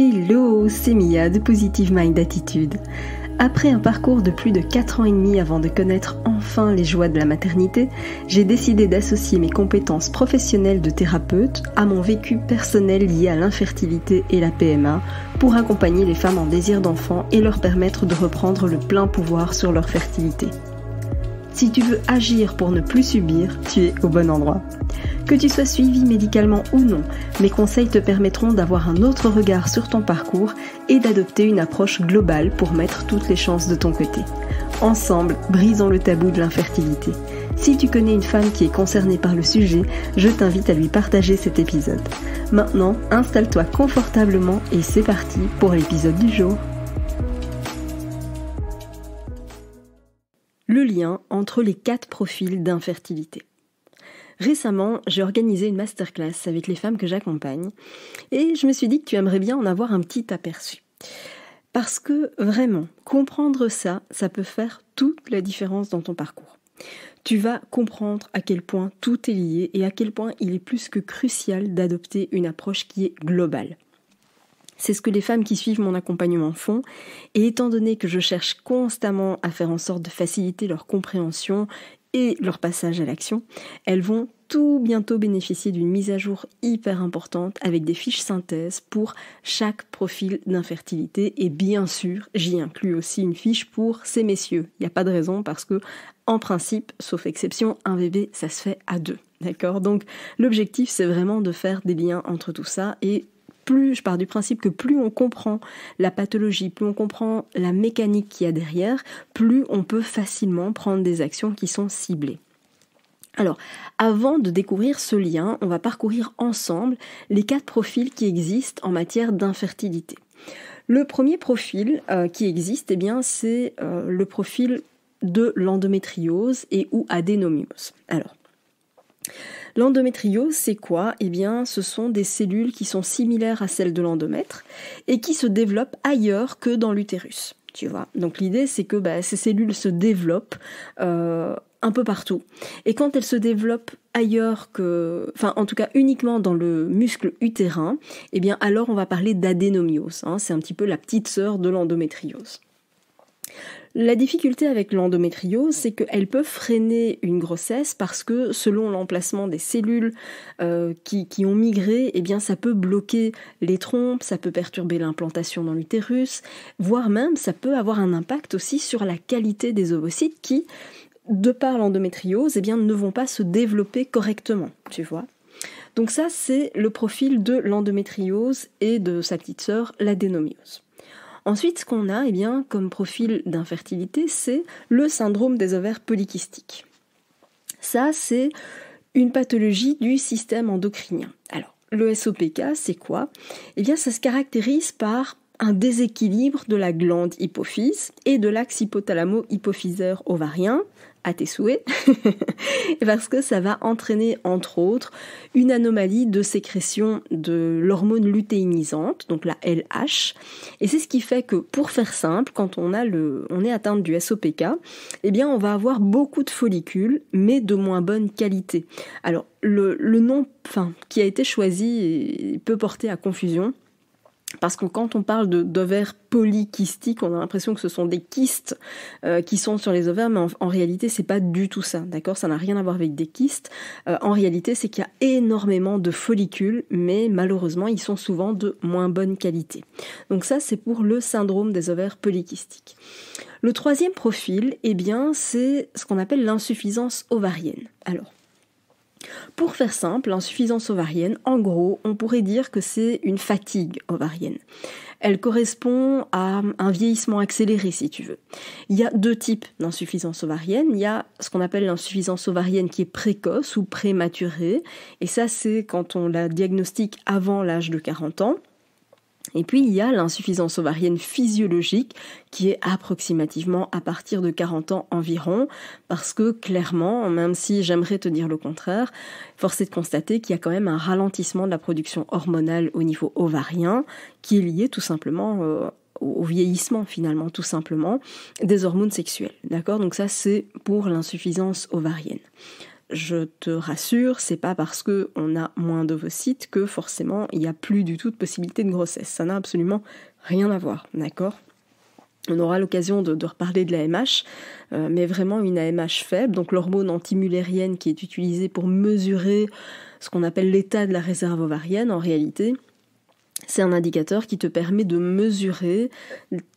Hello, c'est Mia de Positive Mind Attitude. Après un parcours de plus de 4 ans et demi avant de connaître enfin les joies de la maternité, j'ai décidé d'associer mes compétences professionnelles de thérapeute à mon vécu personnel lié à l'infertilité et la PMA pour accompagner les femmes en désir d'enfant et leur permettre de reprendre le plein pouvoir sur leur fertilité. Si tu veux agir pour ne plus subir, tu es au bon endroit. Que tu sois suivi médicalement ou non, mes conseils te permettront d'avoir un autre regard sur ton parcours et d'adopter une approche globale pour mettre toutes les chances de ton côté. Ensemble, brisons le tabou de l'infertilité. Si tu connais une femme qui est concernée par le sujet, je t'invite à lui partager cet épisode. Maintenant, installe-toi confortablement et c'est parti pour l'épisode du jour. Le lien entre les 4 profils d'infertilité. Récemment, j'ai organisé une masterclass avec les femmes que j'accompagne et je me suis dit que tu aimerais bien en avoir un petit aperçu. Parce que vraiment, comprendre ça peut faire toute la différence dans ton parcours. Tu vas comprendre à quel point tout est lié et à quel point il est plus que crucial d'adopter une approche qui est globale. C'est ce que les femmes qui suivent mon accompagnement font, et étant donné que je cherche constamment à faire en sorte de faciliter leur compréhension et leur passage à l'action, elles vont tout bientôt bénéficier d'une mise à jour hyper importante avec des fiches synthèses pour chaque profil d'infertilité, et bien sûr, j'y inclus aussi une fiche pour ces messieurs. Il n'y a pas de raison parce que, en principe, sauf exception, un bébé, ça se fait à 2. D'accord ? Donc, l'objectif, c'est vraiment de faire des liens entre tout ça et je pars du principe que plus on comprend la pathologie, plus on comprend la mécanique qu'il y a derrière, plus on peut facilement prendre des actions qui sont ciblées. Alors, avant de découvrir ce lien, on va parcourir ensemble les 4 profils qui existent en matière d'infertilité. Le premier profil qui existe, c'est le profil de l'endométriose et ou adénomiose. Alors, l'endométriose, c'est quoi ? Ce sont des cellules qui sont similaires à celles de l'endomètre et qui se développent ailleurs que dans l'utérus. Tu vois ? Donc l'idée, c'est que ces cellules se développent un peu partout. Et quand elles se développent ailleurs en tout cas uniquement dans le muscle utérin, alors on va parler d'adénomiose. C'est un petit peu la petite sœur de l'endométriose. La difficulté avec l'endométriose, c'est qu'elle peut freiner une grossesse parce que selon l'emplacement des cellules qui ont migré, ça peut bloquer les trompes, ça peut perturber l'implantation dans l'utérus, voire même ça peut avoir un impact aussi sur la qualité des ovocytes qui, de par l'endométriose, ne vont pas se développer correctement, tu vois. Donc ça, c'est le profil de l'endométriose et de sa petite sœur, l'adénomiose. Ensuite, ce qu'on a comme profil d'infertilité, c'est le syndrome des ovaires polykystiques. Ça, c'est une pathologie du système endocrinien. Alors, le SOPK, c'est quoi ? Ça se caractérise par un déséquilibre de la glande hypophyse et de l'axe hypothalamo-hypophysaire ovarien, à tes souhaits, parce que ça va entraîner, entre autres, une anomalie de sécrétion de l'hormone lutéinisante, donc la LH, et c'est ce qui fait que, pour faire simple, quand on est atteinte du SOPK, on va avoir beaucoup de follicules, mais de moins bonne qualité. Alors, le nom qui a été choisi peut porter à confusion, parce que quand on parle d'ovaires polykystiques, on a l'impression que ce sont des kystes qui sont sur les ovaires, mais en réalité, c'est pas du tout ça, d'accord ? Ça n'a rien à voir avec des kystes. En réalité, c'est qu'il y a énormément de follicules, mais malheureusement, ils sont souvent de moins bonne qualité. Donc ça, c'est pour le syndrome des ovaires polykystiques. Le troisième profil, c'est ce qu'on appelle l'insuffisance ovarienne. Alors, pour faire simple, l'insuffisance ovarienne, en gros, on pourrait dire que c'est une fatigue ovarienne. Elle correspond à un vieillissement accéléré, si tu veux. Il y a 2 types d'insuffisance ovarienne. Il y a ce qu'on appelle l'insuffisance ovarienne qui est précoce ou prématurée. Et ça, c'est quand on la diagnostique avant l'âge de 40 ans. Et puis, il y a l'insuffisance ovarienne physiologique qui est approximativement à partir de 40 ans environ, parce que clairement, même si j'aimerais te dire le contraire, force est de constater qu'il y a quand même un ralentissement de la production hormonale au niveau ovarien qui est lié tout simplement au vieillissement finalement, tout simplement, des hormones sexuelles. D'accord ? Donc ça, c'est pour l'insuffisance ovarienne. je te rassure, c'est pas parce que on a moins d'ovocytes que forcément il n'y a plus du tout de possibilité de grossesse. Ça n'a absolument rien à voir, d'accord ? On aura l'occasion de reparler de l'AMH, mais vraiment une AMH faible, donc l'hormone antimullérienne qui est utilisée pour mesurer ce qu'on appelle l'état de la réserve ovarienne en réalité. C'est un indicateur qui te permet de mesurer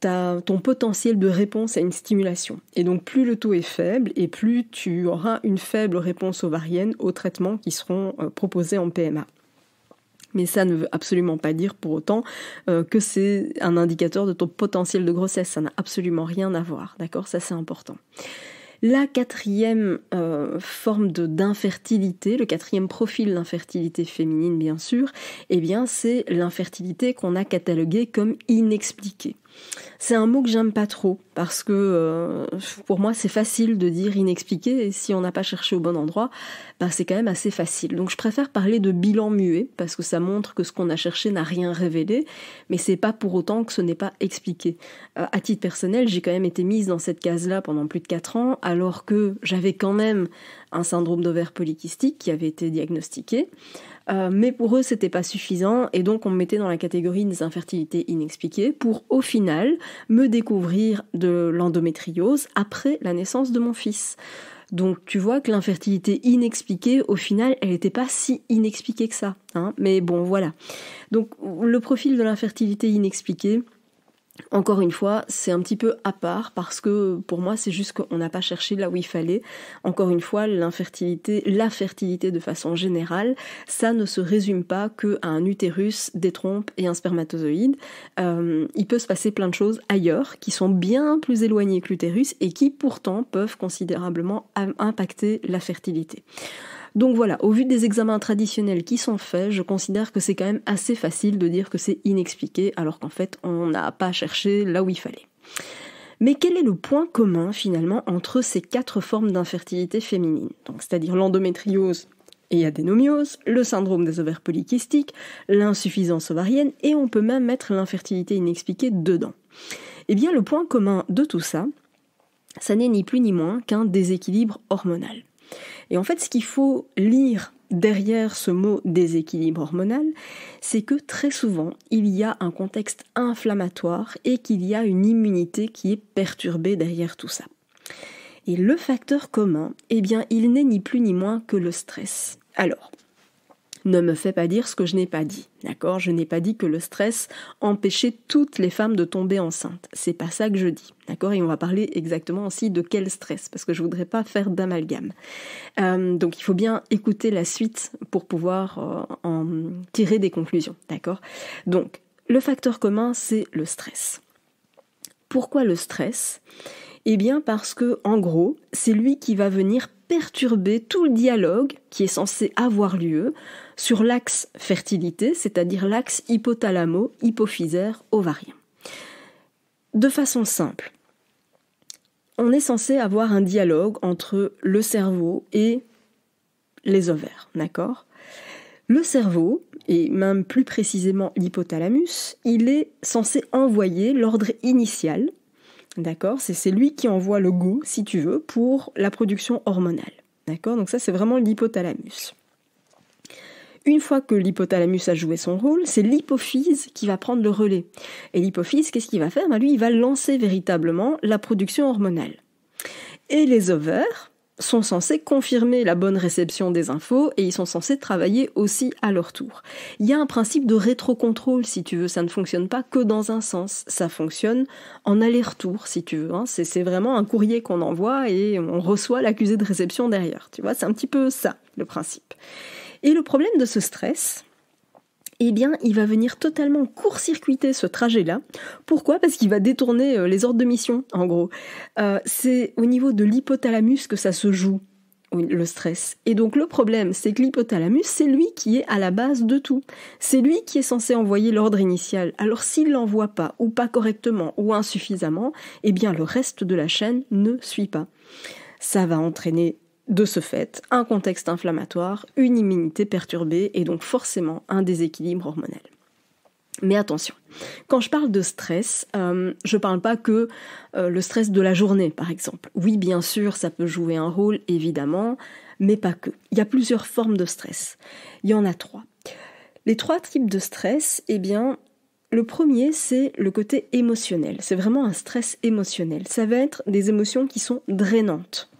ton potentiel de réponse à une stimulation. Et donc plus le taux est faible et plus tu auras une faible réponse ovarienne aux traitements qui seront proposés en PMA. Mais ça ne veut absolument pas dire pour autant que c'est un indicateur de ton potentiel de grossesse. Ça n'a absolument rien à voir, d'accord ? Ça c'est important. La quatrième forme d'infertilité, le quatrième profil d'infertilité féminine bien sûr, eh bien c'est l'infertilité qu'on a cataloguée comme inexpliquée. C'est un mot que j'aime pas trop parce que pour moi c'est facile de dire inexpliqué et si on n'a pas cherché au bon endroit, c'est quand même assez facile. Donc je préfère parler de bilan muet parce que ça montre que ce qu'on a cherché n'a rien révélé, mais c'est pas pour autant que ce n'est pas expliqué. À titre personnel, j'ai quand même été mise dans cette case-là pendant plus de 4 ans alors que j'avais quand même un syndrome d'ovaire polykystique qui avait été diagnostiqué. Mais pour eux c'était pas suffisant et donc on me mettait dans la catégorie des infertilités inexpliquées pour au final me découvrir de l'endométriose après la naissance de mon fils. Donc tu vois que l'infertilité inexpliquée au final elle n'était pas si inexpliquée que ça, hein, mais bon voilà. Donc le profil de l'infertilité inexpliquée, encore une fois, c'est un petit peu à part parce que pour moi c'est juste qu'on n'a pas cherché là où il fallait. Encore une fois, la fertilité de façon générale, ça ne se résume pas qu'à un utérus, des trompes et un spermatozoïde. Il peut se passer plein de choses ailleurs qui sont bien plus éloignées que l'utérus et qui pourtant peuvent considérablement impacter la fertilité. Donc voilà, au vu des examens traditionnels qui sont faits, je considère que c'est quand même assez facile de dire que c'est inexpliqué, alors qu'en fait, on n'a pas cherché là où il fallait. Mais quel est le point commun, finalement, entre ces 4 formes d'infertilité féminine ? Donc, c'est-à-dire l'endométriose et adénomiose, le syndrome des ovaires polykystiques, l'insuffisance ovarienne, et on peut même mettre l'infertilité inexpliquée dedans. Eh bien, le point commun de tout ça, ça n'est ni plus ni moins qu'un déséquilibre hormonal. Et en fait, ce qu'il faut lire derrière ce mot déséquilibre hormonal, c'est que très souvent, il y a un contexte inflammatoire et qu'il y a une immunité qui est perturbée derrière tout ça. Et le facteur commun, eh bien, il n'est ni plus ni moins que le stress. Alors, ne me fais pas dire ce que je n'ai pas dit, d'accord ? Je n'ai pas dit que le stress empêchait toutes les femmes de tomber enceintes. C'est pas ça que je dis, d'accord ? Et on va parler exactement aussi de quel stress, parce que je voudrais pas faire d'amalgame. Donc il faut bien écouter la suite pour pouvoir en tirer des conclusions, d'accord ? Donc, le facteur commun, c'est le stress. Pourquoi le stress ? Eh bien parce que, en gros, c'est lui qui va venir perturber tout le dialogue qui est censé avoir lieu sur l'axe fertilité, c'est-à-dire l'axe hypothalamo-hypophysaire-ovarien. De façon simple, on est censé avoir un dialogue entre le cerveau et les ovaires, d'accord ? Le cerveau, et même plus précisément l'hypothalamus, il est censé envoyer l'ordre initial. D'accord ? C'est lui qui envoie le go, si tu veux, pour la production hormonale. D'accord ? Donc ça, c'est vraiment l'hypothalamus. Une fois que l'hypothalamus a joué son rôle, c'est l'hypophyse qui va prendre le relais. Et l'hypophyse, qu'est-ce qu'il va faire ? Lui, il va lancer véritablement la production hormonale. Et les ovaires sont censés confirmer la bonne réception des infos et ils sont censés travailler aussi à leur tour. Il y a un principe de rétrocontrôle, si tu veux, ça ne fonctionne pas que dans un sens, ça fonctionne en aller-retour, si tu veux. C'est vraiment un courrier qu'on envoie et on reçoit l'accusé de réception derrière. Tu vois, c'est un petit peu ça, le principe. Et le problème de ce stress, eh bien, il va venir totalement court-circuiter ce trajet-là. Pourquoi ? Parce qu'il va détourner les ordres de mission, en gros. C'est au niveau de l'hypothalamus que ça se joue, le stress. Et donc, le problème, c'est que l'hypothalamus, c'est lui qui est à la base de tout. C'est lui qui est censé envoyer l'ordre initial. Alors, s'il l'envoie pas, ou pas correctement, ou insuffisamment, eh bien, le reste de la chaîne ne suit pas. Ça va entraîner de ce fait, un contexte inflammatoire, une immunité perturbée et donc forcément un déséquilibre hormonal. Mais attention, quand je parle de stress, je parle pas que le stress de la journée par exemple. Oui, bien sûr, ça peut jouer un rôle, évidemment, mais pas que. Il y a plusieurs formes de stress. Il y en a 3. Les 3 types de stress, eh bien, le premier, c'est le côté émotionnel. C'est vraiment un stress émotionnel. Ça va être des émotions qui sont drainantes.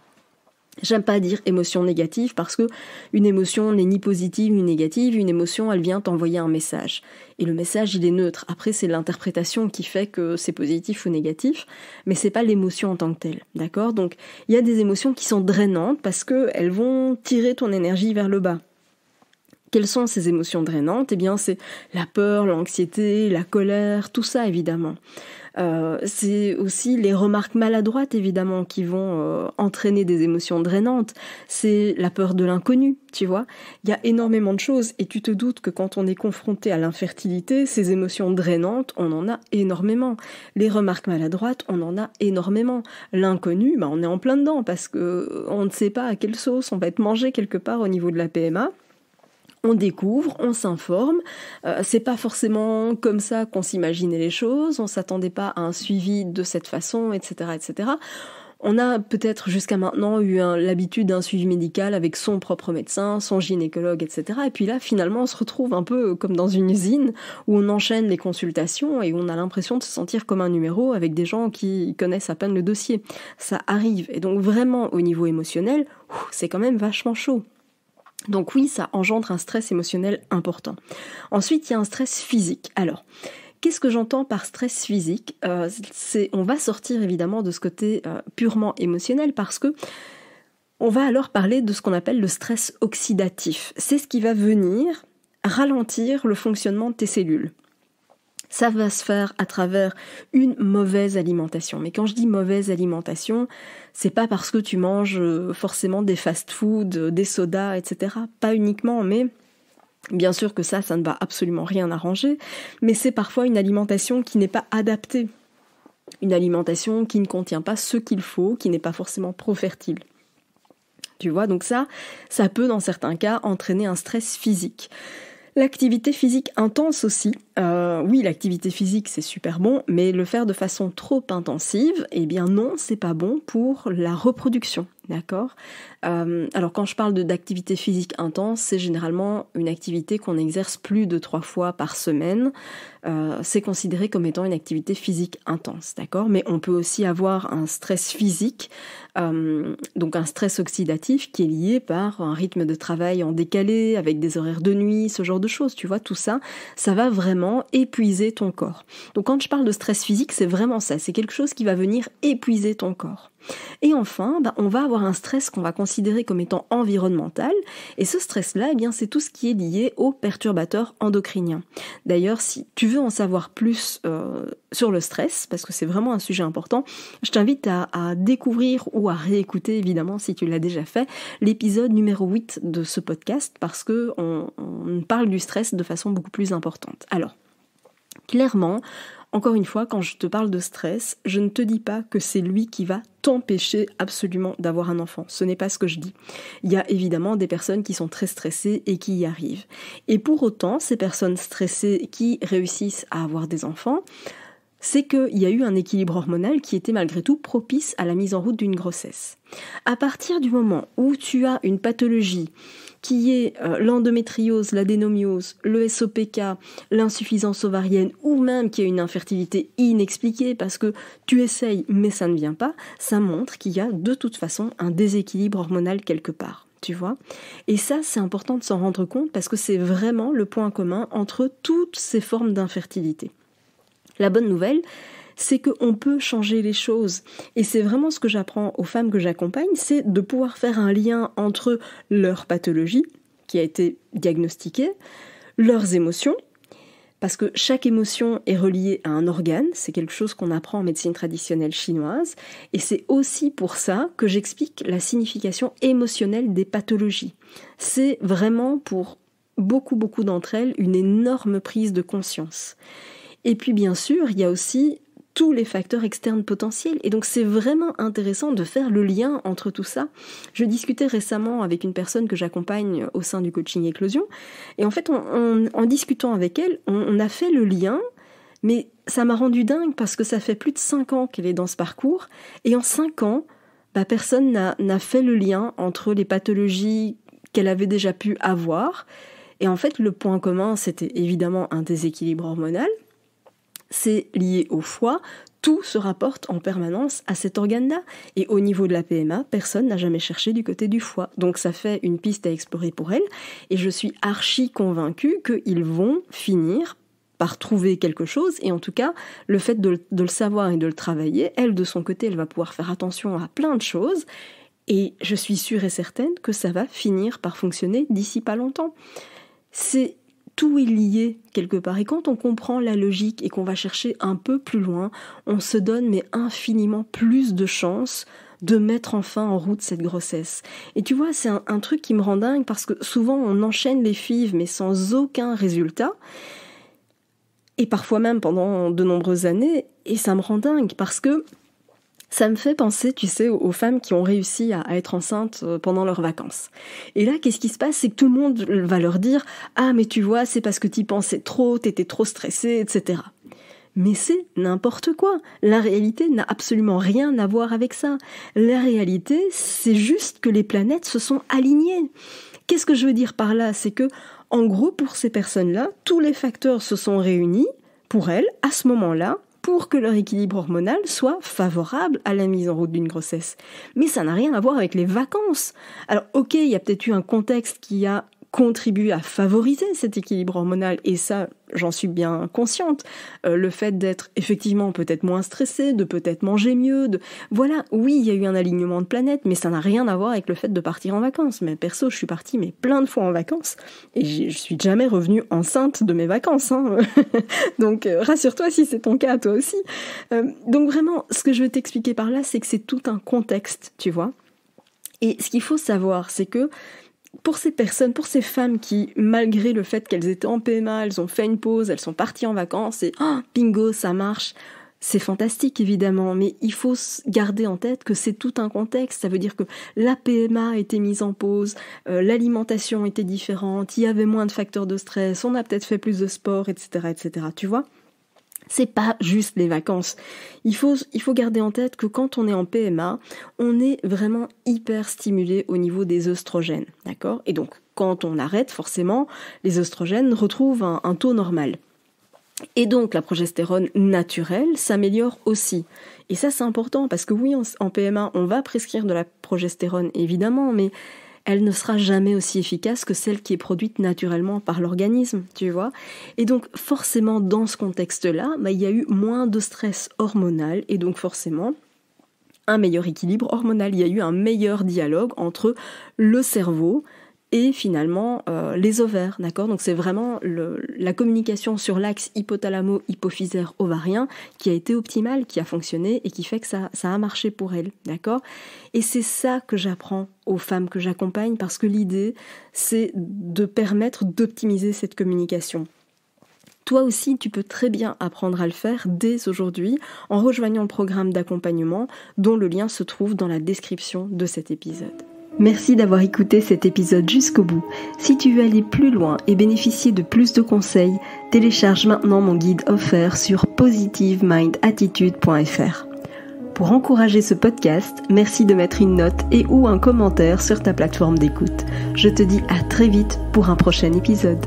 J'aime pas dire émotion négative parce que une émotion n'est ni positive ni négative. Une émotion, elle vient t'envoyer un message. Et le message, il est neutre. Après, c'est l'interprétation qui fait que c'est positif ou négatif, mais c'est pas l'émotion en tant que telle. D'accord ? Donc, il y a des émotions qui sont drainantes parce qu'elles vont tirer ton énergie vers le bas. Quelles sont ces émotions drainantes ? Eh bien, c'est la peur, l'anxiété, la colère, tout ça, évidemment. C'est aussi les remarques maladroites, évidemment, qui vont entraîner des émotions drainantes. C'est la peur de l'inconnu, tu vois. Il y a énormément de choses, et tu te doutes que quand on est confronté à l'infertilité, ces émotions drainantes, on en a énormément. Les remarques maladroites, on en a énormément. L'inconnu, on est en plein dedans, parce que on ne sait pas à quelle sauce on va être mangé quelque part au niveau de la PMA. On découvre, on s'informe, c'est pas forcément comme ça qu'on s'imaginait les choses, on s'attendait pas à un suivi de cette façon, etc., etc. On a peut-être jusqu'à maintenant eu l'habitude d'un suivi médical avec son propre médecin, son gynécologue, etc. Et puis là, finalement, on se retrouve un peu comme dans une usine où on enchaîne les consultations et où on a l'impression de se sentir comme un numéro avec des gens qui connaissent à peine le dossier. Ça arrive. Et donc vraiment, au niveau émotionnel, c'est quand même vachement chaud. Donc oui, ça engendre un stress émotionnel important. Ensuite, il y a un stress physique. Alors, qu'est-ce que j'entends par stress physique ? On va sortir évidemment de ce côté purement émotionnel parce que on va alors parler de ce qu'on appelle le stress oxydatif. C'est ce qui va venir ralentir le fonctionnement de tes cellules. Ça va se faire à travers une mauvaise alimentation. Mais quand je dis mauvaise alimentation, c'est pas parce que tu manges forcément des fast-foods, des sodas, etc. Pas uniquement, mais bien sûr que ça ne va absolument rien arranger. Mais c'est parfois une alimentation qui n'est pas adaptée. Une alimentation qui ne contient pas ce qu'il faut, qui n'est pas forcément pro-fertile. Tu vois, donc ça peut dans certains cas entraîner un stress physique. L'activité physique intense aussi, oui, l'activité physique c'est super bon, mais le faire de façon trop intensive, eh bien non, c'est pas bon pour la reproduction, d'accord ? Alors quand je parle d'activité physique intense, c'est généralement une activité qu'on exerce plus de 3 fois par semaine, c'est considéré comme étant une activité physique intense, d'accord ? Mais on peut aussi avoir un stress physique, donc un stress oxydatif qui est lié par un rythme de travail en décalé, avec des horaires de nuit, ce genre de choses, tu vois, tout ça, ça va vraiment épuiser ton corps. Donc quand je parle de stress physique, c'est vraiment ça, c'est quelque chose qui va venir épuiser ton corps. Et enfin, on va avoir un stress qu'on va considérer comme étant environnemental, et ce stress-là, eh bien, c'est tout ce qui est lié aux perturbateurs endocriniens. D'ailleurs, si tu veux en savoir plus sur le stress, parce que c'est vraiment un sujet important, je t'invite à découvrir ou à réécouter, évidemment, si tu l'as déjà fait, l'épisode numéro 8 de ce podcast, parce que on parle du stress de façon beaucoup plus importante. Alors, clairement, encore une fois, quand je te parle de stress, je ne te dis pas que c'est lui qui va t'empêcher absolument d'avoir un enfant. Ce n'est pas ce que je dis. Il y a évidemment des personnes qui sont très stressées et qui y arrivent. Et pour autant, ces personnes stressées qui réussissent à avoir des enfants, c'est qu'il y a eu un équilibre hormonal qui était malgré tout propice à la mise en route d'une grossesse. À partir du moment où tu as une pathologie qui est l'endométriose, l'adénomiose, le SOPK, l'insuffisance ovarienne, ou même qui a une infertilité inexpliquée parce que tu essayes mais ça ne vient pas, ça montre qu'il y a de toute façon un déséquilibre hormonal quelque part. Tu vois ? Et ça, c'est important de s'en rendre compte parce que c'est vraiment le point commun entre toutes ces formes d'infertilité. La bonne nouvelle, c'est qu'on peut changer les choses. Et c'est vraiment ce que j'apprends aux femmes que j'accompagne, c'est de pouvoir faire un lien entre leur pathologie, qui a été diagnostiquée, leurs émotions, parce que chaque émotion est reliée à un organe, c'est quelque chose qu'on apprend en médecine traditionnelle chinoise, et c'est aussi pour ça que j'explique la signification émotionnelle des pathologies. C'est vraiment pour beaucoup d'entre elles une énorme prise de conscience. Et puis bien sûr, il y a aussi tous les facteurs externes potentiels. Et donc c'est vraiment intéressant de faire le lien entre tout ça. Je discutais récemment avec une personne que j'accompagne au sein du coaching éclosion. Et en fait, en discutant avec elle, on a fait le lien, mais ça m'a rendu dingue parce que ça fait plus de 5 ans qu'elle est dans ce parcours. Et en 5 ans, personne n'a fait le lien entre les pathologies qu'elle avait déjà pu avoir. Et en fait, le point commun, c'était évidemment un déséquilibre hormonal. C'est lié au foie. Tout se rapporte en permanence à cet organe-là. Et au niveau de la PMA, personne n'a jamais cherché du côté du foie. Donc ça fait une piste à explorer pour elle. Et je suis archi convaincue qu'ils vont finir par trouver quelque chose. Et en tout cas, le fait de le savoir et de le travailler, elle, de son côté, elle va pouvoir faire attention à plein de choses. Et je suis sûre et certaine que ça va finir par fonctionner d'ici pas longtemps. Tout est lié quelque part. Et quand on comprend la logique et qu'on va chercher un peu plus loin, on se donne mais infiniment plus de chances de mettre enfin en route cette grossesse. Et tu vois, c'est un truc qui me rend dingue parce que souvent on enchaîne les FIV mais sans aucun résultat. Et parfois même pendant de nombreuses années. Et ça me rend dingue parce que ça me fait penser, tu sais, aux femmes qui ont réussi à être enceintes pendant leurs vacances. Et là, qu'est-ce qui se passe? C'est que tout le monde va leur dire « Ah, mais tu vois, c'est parce que t'y pensais trop, t'étais trop stressée, etc. » Mais c'est n'importe quoi. La réalité n'a absolument rien à voir avec ça. La réalité, c'est juste que les planètes se sont alignées. Qu'est-ce que je veux dire par là? C'est que, en gros, pour ces personnes-là, tous les facteurs se sont réunis pour elles, à ce moment-là, pour que leur équilibre hormonal soit favorable à la mise en route d'une grossesse. Mais ça n'a rien à voir avec les vacances. Alors ok, il y a peut-être eu un contexte qui a contribué à favoriser cet équilibre hormonal, et ça, j'en suis bien consciente. Le fait d'être effectivement peut-être moins stressé, de peut-être manger mieux, voilà, oui, il y a eu un alignement de planètes, mais ça n'a rien à voir avec le fait de partir en vacances. Mais perso, je suis partie plein de fois en vacances, et je suis jamais revenue enceinte de mes vacances. Hein. Donc rassure-toi si c'est ton cas, toi aussi. Donc vraiment, ce que je veux t'expliquer par là, c'est que c'est tout un contexte, tu vois. Et ce qu'il faut savoir, c'est que pour ces personnes, pour ces femmes qui, malgré le fait qu'elles étaient en PMA, elles ont fait une pause, elles sont parties en vacances et bingo, ça marche, c'est fantastique évidemment, mais il faut garder en tête que c'est tout un contexte. Ça veut dire que la PMA a été mise en pause, l'alimentation était différente, il y avait moins de facteurs de stress, on a peut-être fait plus de sport, etc., etc., tu vois ? C'est pas juste les vacances. Il faut garder en tête que quand on est en PMA, on est vraiment hyper stimulé au niveau des œstrogènes, d'accord ? Et donc, quand on arrête, forcément, les œstrogènes retrouvent un taux normal. Et donc, la progestérone naturelle s'améliore aussi. Et ça, c'est important parce que oui, en PMA, on va prescrire de la progestérone, évidemment, mais elle ne sera jamais aussi efficace que celle qui est produite naturellement par l'organisme, tu vois. Et donc, forcément, dans ce contexte-là, il y a eu moins de stress hormonal et donc forcément un meilleur équilibre hormonal. Il y a eu un meilleur dialogue entre le cerveau et finalement les ovaires, d'accord ? Donc c'est vraiment la communication sur l'axe hypothalamo-hypophysaire-ovarien qui a été optimale, qui a fonctionné et qui fait que ça a marché pour elle, d'accord ? Et c'est ça que j'apprends aux femmes que j'accompagne parce que l'idée, c'est de permettre d'optimiser cette communication. Toi aussi, tu peux très bien apprendre à le faire dès aujourd'hui en rejoignant le programme d'accompagnement dont le lien se trouve dans la description de cet épisode. Merci d'avoir écouté cet épisode jusqu'au bout. Si tu veux aller plus loin et bénéficier de plus de conseils, télécharge maintenant mon guide offert sur positivemindattitude.fr. Pour encourager ce podcast, merci de mettre une note et ou un commentaire sur ta plateforme d'écoute. Je te dis à très vite pour un prochain épisode.